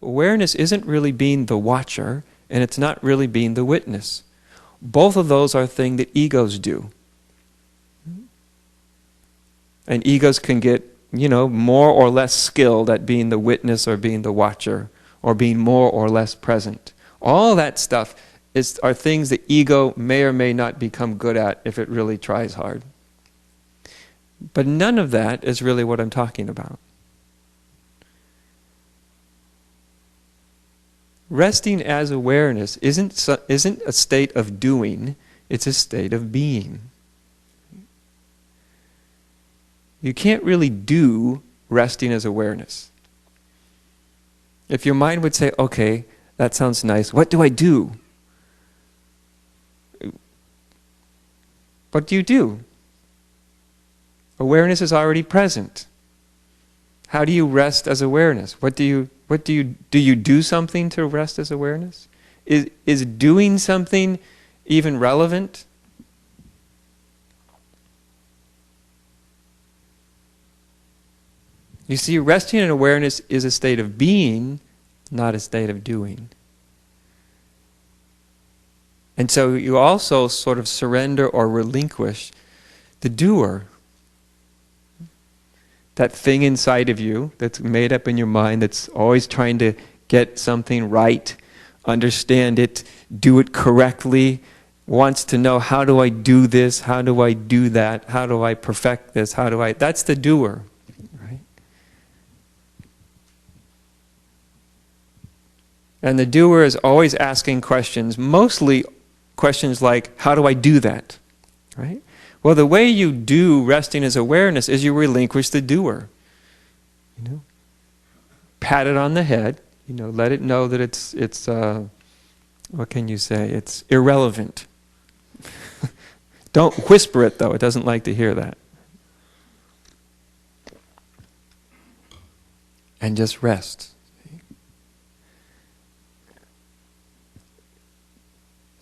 Awareness isn't really being the watcher, and it's not really being the witness. Both of those are things that egos do. And egos can get, more or less skilled at being the witness or being the watcher or being more or less present. All that stuff are things that ego may or may not become good at if it really tries hard. But none of that is really what I'm talking about. Resting as awareness isn't a state of doing, it's a state of being. You can't really do resting as awareness. If your mind would say, okay, that sounds nice, what do I do? What do you do? Awareness is already present. How do you rest as awareness? Do you do something to rest as awareness? Is doing something even relevant? You see, resting in awareness is a state of being, not a state of doing. And so you also sort of surrender or relinquish the doer. That thing inside of you that's made up in your mind that's always trying to get something right, understand it, do it correctly, wants to know, how do I do this, how do I do that, how do I perfect this, that's the doer, right? And the doer is always asking questions, mostly questions like, how do I do that, right? Well, the way you do resting as awareness is you relinquish the doer. Pat it on the head, let it know that it's what can you say? It's irrelevant. Don't whisper it though, it doesn't like to hear that. And just rest.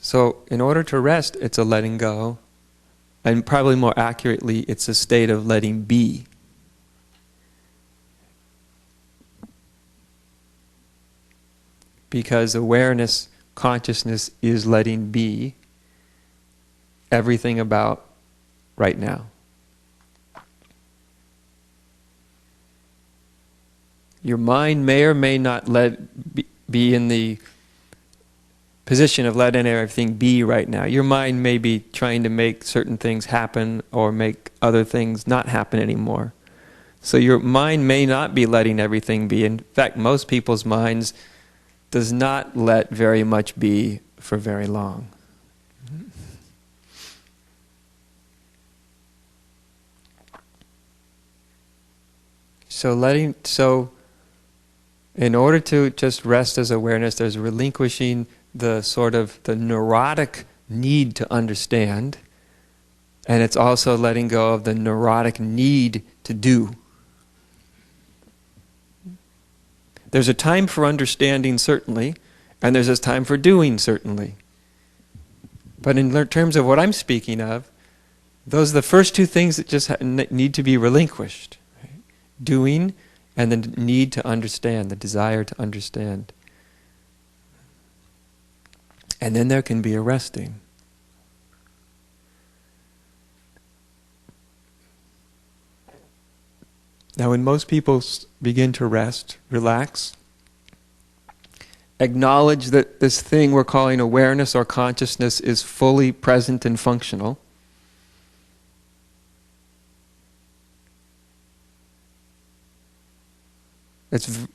So, in order to rest, it's a letting go. And probably more accurately, it's a state of letting be. Because awareness, consciousness is letting be everything about right now. Your mind may or may not be in the position of letting everything be right now. Your mind may be trying to make certain things happen or make other things not happen anymore. So your mind may not be letting everything be. In fact, most people's minds does not let very much be for very long. So in order to just rest as awareness, there's relinquishing the sort of the neurotic need to understand, and it's also letting go of the neurotic need to do. There's a time for understanding, certainly, and there's a time for doing, certainly. But in terms of what I'm speaking of, those are the first two things that just need to be relinquished. Right? Doing and the need to understand, the desire to understand. And then there can be a resting. Now when most people begin to rest, relax, acknowledge that this thing we're calling awareness or consciousness is fully present and functional,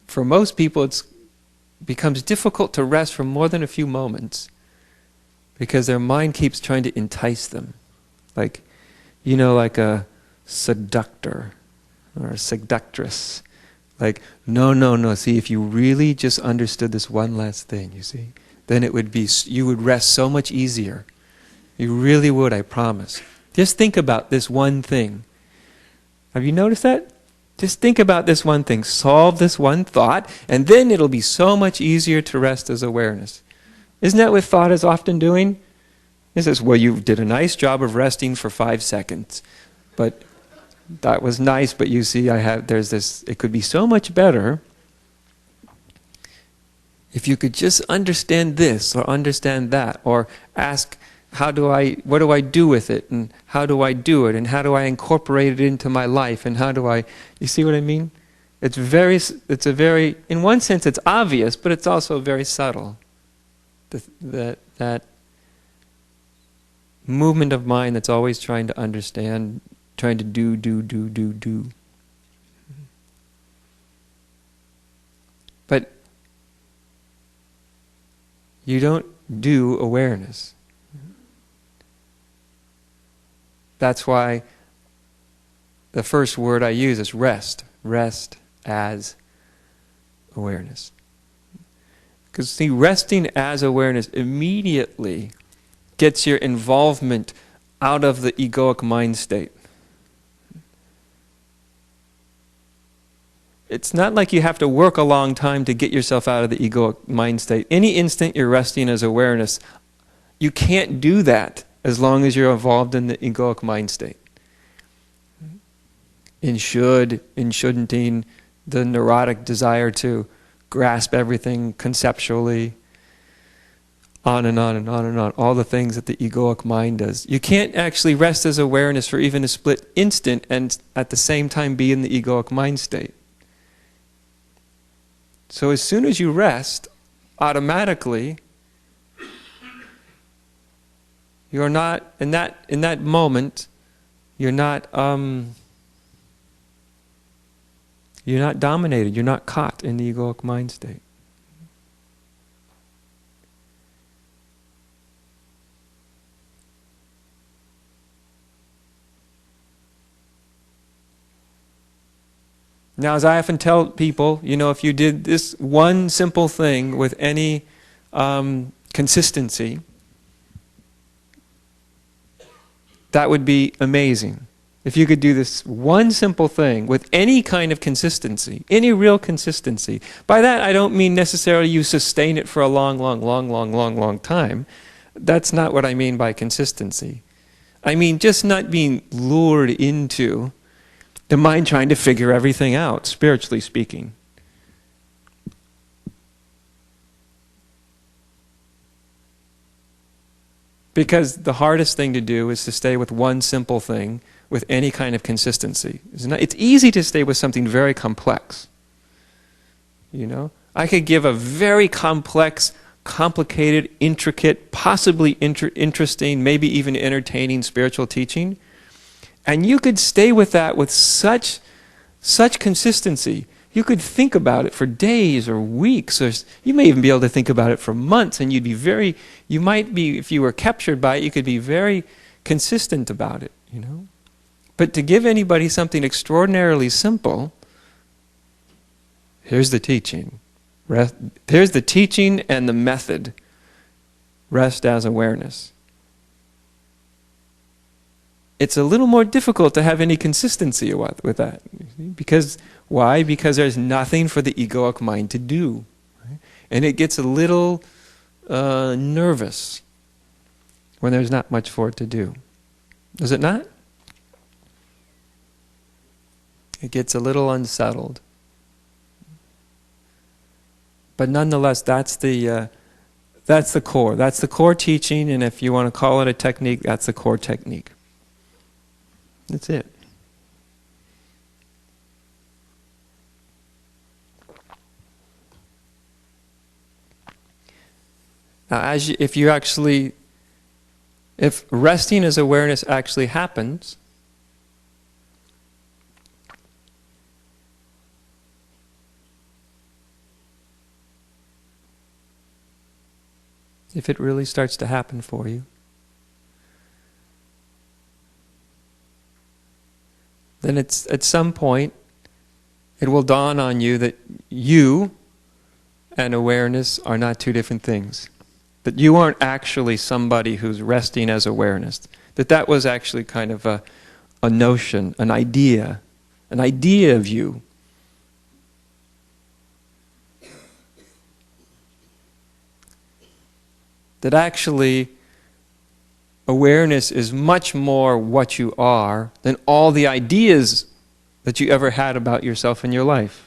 for most people it becomes difficult to rest for more than a few moments because their mind keeps trying to entice them. Like a seductor or a seductress. Like, no, see, if you really just understood this one last thing, you see, then you would rest so much easier. You really would, I promise. Just think about this one thing. Have you noticed that? Just think about this one thing. Solve this one thought, and then it'll be so much easier to rest as awareness. Isn't that what thought is often doing? It says, well, you did a nice job of resting for 5 seconds, but that was nice, but you see, it could be so much better. if you could just understand this or understand that, or ask, what do I do with it, and how do I do it, and how do I incorporate it into my life, and how do I, you see what I mean? It's a very, in one sense it's obvious, but it's also very subtle. That movement of mind that's always trying to understand, trying to do. But you don't do awareness. That's why the first word I use is rest. Rest as awareness. Because see, resting as awareness immediately gets your involvement out of the egoic mind state. It's not like you have to work a long time to get yourself out of the egoic mind state. Any instant you're resting as awareness, you can't do that as long as you're involved in the egoic mind state. In shouldn'ting, the neurotic desire to grasp everything conceptually, on and on and on and on, all the things that the egoic mind does. You can't actually rest as awareness for even a split instant and at the same time be in the egoic mind state. So as soon as you rest, automatically, you're not, in that moment, you're not dominated, you're not caught in the egoic mind state. Now, as I often tell people, if you did this one simple thing with any consistency, that would be amazing. If you could do this one simple thing with any kind of consistency, any real consistency. By that, I don't mean necessarily you sustain it for a long time. That's not what I mean by consistency. I mean just not being lured into the mind trying to figure everything out, spiritually speaking. Because the hardest thing to do is to stay with one simple thing with any kind of consistency. It's easy to stay with something very complex. I could give a very complex, complicated, intricate, possibly interesting, maybe even entertaining spiritual teaching. And you could stay with that with such consistency. You could think about it for days or weeks, or you may even be able to think about it for months, and you might be, if you were captured by it, you could be very consistent about it, But to give anybody something extraordinarily simple, here's the teaching. Here's the teaching and the method. Rest as awareness. It's a little more difficult to have any consistency with that. Because, why? Because there's nothing for the egoic mind to do. Right? And it gets a little nervous when there's not much for it to do. Does it not? It gets a little unsettled. But nonetheless, that's the core. That's the core teaching, and if you want to call it a technique, that's the core technique. That's it. Now, if resting as awareness actually happens, if it really starts to happen for you, then it's at some point it will dawn on you that you and awareness are not two different things. That you aren't actually somebody who's resting as awareness. That was actually kind of a notion, an idea of you. That actually awareness is much more what you are than all the ideas that you ever had about yourself in your life.